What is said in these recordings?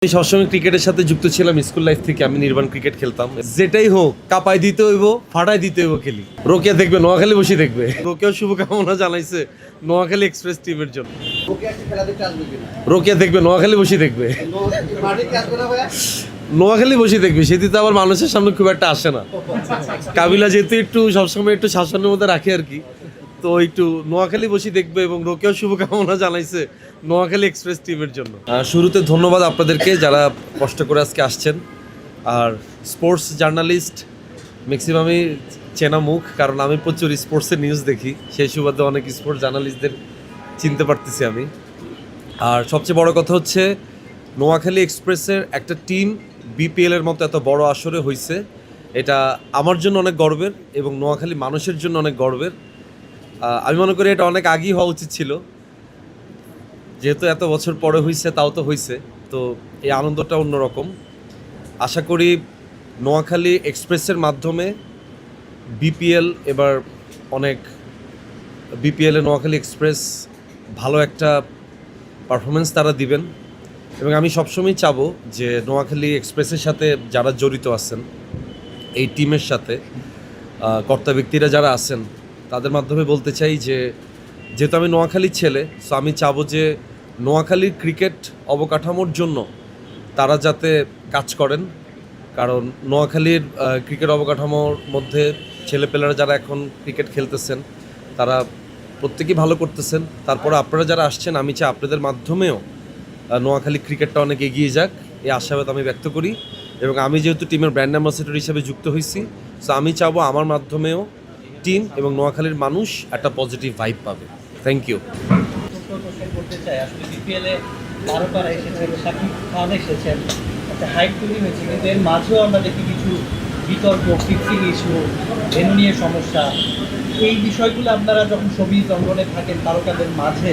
আমি সবসময় ক্রিকেটের সাথে যুক্ত ছিলাম স্কুল লাইফ থেকে। আমি নির্বাণ ক্রিকেট খেলতাম। যেটাই হোক কাপাই দিতে হইব, ফাটাই দিতে হইব খেলি। রোকেয়া দেখবে, নোয়াখালী বসে দেখবে। রোকেয়া শুভকামনা জানাইছে নোয়াখালী এক্সপ্রেস টিমের জন্য। রোকেয়া দেখবে, নোয়াখালী বসে দেখবে। নোয়াখালী বসে দেখবে, সেদিন তো আবার মানুষের সামনে খুব একটা আসে না। কাবিলা যেহেতু একটু সবসময় একটু শাসনের মধ্যে রাখে আর কি, তো একটু নোয়াখালী বসে দেখবে। এবং রোকেয়াও শুভকামনা জানাইছে নোয়াখালী এক্সপ্রেস টিমের জন্য। শুরুতে ধন্যবাদ আপনাদেরকে যারা কষ্ট করে আজকে আসছেন। আর স্পোর্টস জার্নালিস্ট ম্যাক্সিমামই চেনা মুখ, কারণ আমি প্রচুর স্পোর্টসের নিউজ দেখি, সেই সুবাদে অনেক স্পোর্টস জার্নালিস্টদের চিনতে পারতেছি আমি। আর সবচেয়ে বড় কথা হচ্ছে নোয়াখালী এক্সপ্রেসের একটা টিম বিপিএলের মতো এত বড় আসরে হয়েছে, এটা আমার জন্য অনেক গর্বের এবং নোয়াখালী মানুষের জন্য অনেক গর্বের। আমি মনে করি এটা অনেক আগেই হওয়া উচিত ছিল, যেহেতু এত বছর পরে হয়েছে, তাও তো হয়েছে, তো এই আনন্দটা অন্যরকম। আশা করি নোয়াখালী এক্সপ্রেসের মাধ্যমে বিপিএল এবার অনেক বিপিএলে নোয়াখালী এক্সপ্রেস ভালো একটা পারফরমেন্স তারা দিবেন। এবং আমি সবসময় চাবো যে নোয়াখালী এক্সপ্রেসের সাথে যারা জড়িত আছেন, এই টিমের সাথে কর্তা ব্যক্তিরা যারা আছেন, তাদের মাধ্যমে বলতে চাই যে যেহেতু আমি নোয়াখালীর ছেলে, সো আমি চাবো যে নোয়াখালীর ক্রিকেট অবকাঠামোর জন্য তারা যাতে কাজ করেন। কারণ নোয়াখালীর ক্রিকেট অবকাঠামোর মধ্যে ছেলেপেলেরা যারা এখন ক্রিকেট খেলতেছেন তারা প্রত্যেকেই ভালো করতেছেন। তারপরে আপনারা যারা আসছেন, আমি চাই আপনাদের মাধ্যমেও নোয়াখালী ক্রিকেটটা অনেক এগিয়ে যাক, এই আশাবাদ আমি ব্যক্ত করি। এবং আমি যেহেতু টিমের ব্র্যান্ড অ্যাম্বাসেডর হিসেবে যুক্ত হয়েছি, সো আমি চাবো আমার মাধ্যমেও টিম এবং নোয়াখালীর মানুষ একটা পজিটিভ ভাইব পাবে। Thank you. করতে চাই আসলে বিপিএলে তারকারা এসেছেন, শাকিব খান এসেছেন, একটা হাইপ তৈরি হয়েছে, কিন্তু এর মাঝেও আমরা দেখি কিছু বিতর্ক, ফিক্সিং ইস্যু, ভেন্যু নিয়ে সমস্যা। এই বিষয়গুলো আপনারা যখন ছবি অঙ্গনে থাকেন তারকাদের মাঝে,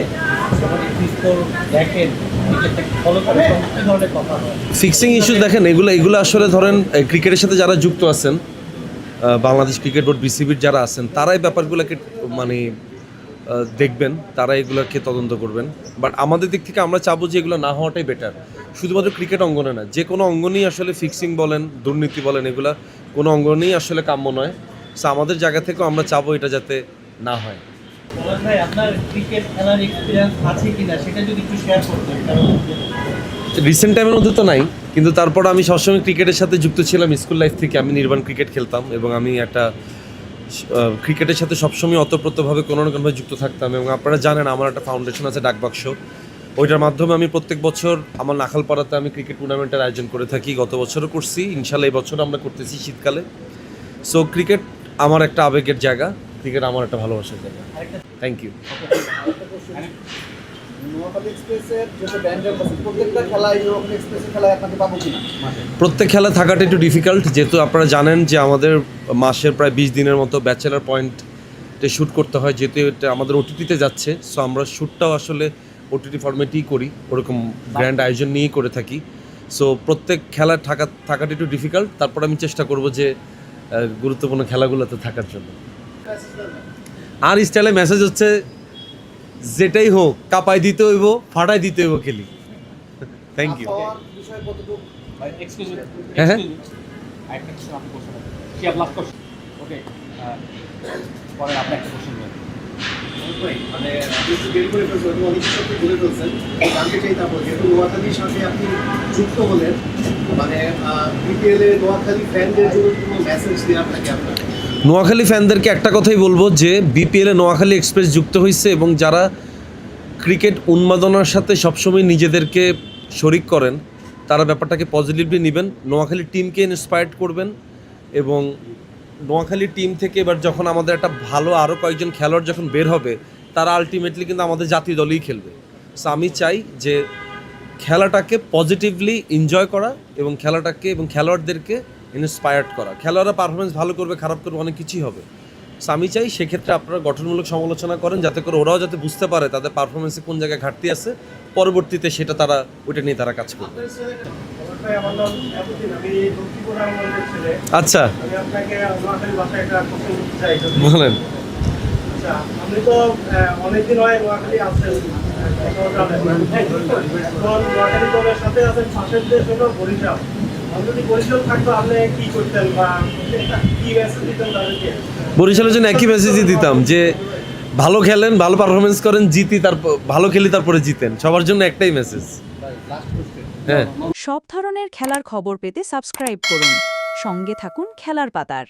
যখন স্কোর দেখেন, ক্রিকেটটাকে ফলো করেন, তখন কী ধরনের কথা হয়? ফিক্সিং ইস্যু দেখেন, এগুলো আসলে ধরেন ক্রিকেটের সাথে যারা যুক্ত আছেন, বাংলাদেশ ক্রিকেট বোর্ড বিসিবির যারা আছেন, তারাই ব্যাপারগুলোকে মানে দেখবেন, তারা এগুলোকে তদন্ত করবেন। বাট আমাদের দিক থেকে আমরা চাবো যে এগুলো না হওয়াটাই বেটার। শুধুমাত্র ক্রিকেট অঙ্গনে না, যে কোনো অঙ্গনেই আসলে ফিক্সিং বলেন, দুর্নীতি বলেন, এগুলা কোনো অঙ্গনেই আসলে কাম্য নয়। সো আমাদের জায়গা থেকেও আমরা চাবো এটা যাতে না হয়। ভাই, আপনার ক্রিকেট খেলার এক্সপিরিয়েন্স আছে কিনা সেটা যদি একটু শেয়ার করতেন। কারণ রিসেন্ট টাইমের মধ্যে তো নাই, কিন্তু তারপর আমি সবসময় ক্রিকেটের সাথে যুক্ত ছিলাম স্কুল লাইফ থেকে। আমি নির্বাণ ক্রিকেট খেলতাম এবং আমি একটা ক্রিকেটের সাথে সবসময় অতপ্রতভাবে কোনো না কোনোভাবে যুক্ত থাকতাম। এবং আপনারা জানেন আমার একটা ফাউন্ডেশন আছে ডাকবাক্স, ওইটার মাধ্যমে আমি প্রত্যেক বছর আমার নাখালপাড়াতে আমি ক্রিকেট টুর্নামেন্টের আয়োজন করে থাকি। গত বছরও করছি, ইনশাল্লাহ এই বছর আমরা করতেছি শীতকালে। সো ক্রিকেট আমার একটা আবেগের জায়গা, ক্রিকেট আমার একটা ভালোবাসার জায়গা। Thank you. প্রত্যেক খেলা থাকাটা একটু ডিফিকাল্ট, যেহেতু আপনারা জানেন যে আমাদের মাসের প্রায় 20 দিনের মতো ব্যাচেলার পয়েন্টে শ্যুট করতে হয়, যেহেতু এটা আমাদের ওটিটিতে যাচ্ছে। সো আমরা শ্যুটটাও আসলে ওটিটি ফরম্যাটেই করি, ওরকম গ্র্যান্ড আয়োজন নিয়েই করে থাকি। সো প্রত্যেক খেলা থাকাটা একটু ডিফিকাল্ট। তারপর আমি চেষ্টা করব যে গুরুত্বপূর্ণ খেলাগুলোতে থাকার জন্য। আর স্টাইলে মেসেজ হচ্ছে যেটাই হোক কাপাই দিতে হইব, ফাটাই দিতে হইব খেলি। Thank you. হ্যাঁ হ্যাঁ, নোয়াখালী ফ্যানদেরকে একটা কথাই বলবো যে বিপিএলে নোয়াখালী এক্সপ্রেস যুক্ত হয়েছে এবং যারা ক্রিকেট উন্মাদনার সাথে সবসময় নিজেদেরকে শরিক করেন, তারা ব্যাপারটাকে পজিটিভলি নেবেন, নোয়াখালী টিমকে ইন্সপায়ার্ড করবেন। এবং নোয়াখালী টিম থেকে এবার যখন আমাদের একটা ভালো আরও কয়েকজন খেলোয়াড় যখন বের হবে, তারা আলটিমেটলি কিন্তু আমাদের জাতীয় দলেই খেলবে। সো আমি চাই যে খেলাটাকে পজিটিভলি এনজয় করা এবং খেলাটাকে এবং খেলোয়াড়দেরকে ইন্সপায়ার্ড করা। খেলোয়াড়রা পারফরমেন্স ভালো করবে, খারাপ করবে, অনেক কিছুই হবে। সো আমি চাই সেক্ষেত্রে আপনারা গঠনমূলক সমালোচনা করেন, যাতে করে ওরাও যাতে বুঝতে পারে তাদের পারফরমেন্সে কোন জায়গায় ঘাটতি আছে, পরবর্তীতে সেটা তারা ওইটা নিয়ে তারা কাজ করবে। আচ্ছা বলেন। আপনি তো অনেকদিন হয় নোয়াখালী আসছেন, এখন নোয়াখালী দলের সাথে আছেন পাশের দেশ হলো বরিশাল। আর যদি বরিশাল থাকতো আপনি কি করতেন বা কি মেসেজ দিতেন তাদেরকে? বরিশালের জন্য একই মেসেজই দিতাম যে ভালো খেলেন, ভালো পারফরমেন্স করেন, জিতি, তারপর ভালো খেলি, তারপরে জিতেন। সবার জন্য একটাই মেসেজ। হ্যাঁ। সব ধরনের খেলার খবর পেতে সাবস্ক্রাইব করুন। সঙ্গে থাকুন খেলার পাতার।